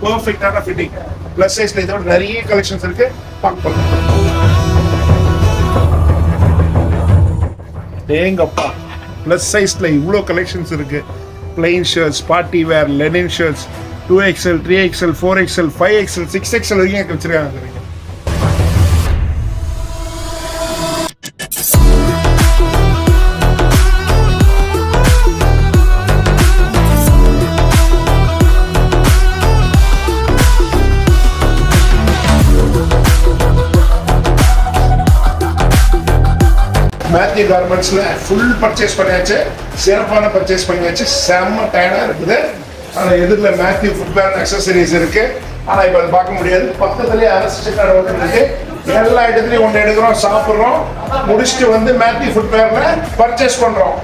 பெர்ஃபெக்ட்டான fitting. Plus சைஸ்ல இதோட நிறைய கலெக்ஷன்ஸ் இருக்கு, பார்க்கலாம். ஏங்கப்பா, ப்ளஸ் சைஸ்ல இவ்வளோ கலெக்ஷன்ஸ் இருக்கு. Plain shirts, party wear, Lenin shirts 2XL, 3XL, 4XL, 5XL, 6XL வரைக்கும் வச்சிருக்காங்க. மேத்யூ கார்மெண்ட்ஸ்ல ஃபுல் பர்ச்சேஸ் பண்ணியாச்சு, சிறப்பான பர்ச்சேஸ் பண்ணியாச்சு, செம்ம டயர்டா இருக்குது. ஆனால் எதிரில் மேத்யூ ஃபுட்வேர் அக்சசரிஸ் இருக்கு. ஆனால் இப்போ அதை பார்க்க முடியாது. பக்கத்துலேயே அரசு கடை இருக்கு. எல்லா இடத்துலையும் ஒன்று எடுக்கிறோம், சாப்பிட்றோம், முடிச்சுட்டு வந்து மேத்யூ ஃபுட்வேர்ல பர்ச்சேஸ் பண்றோம்.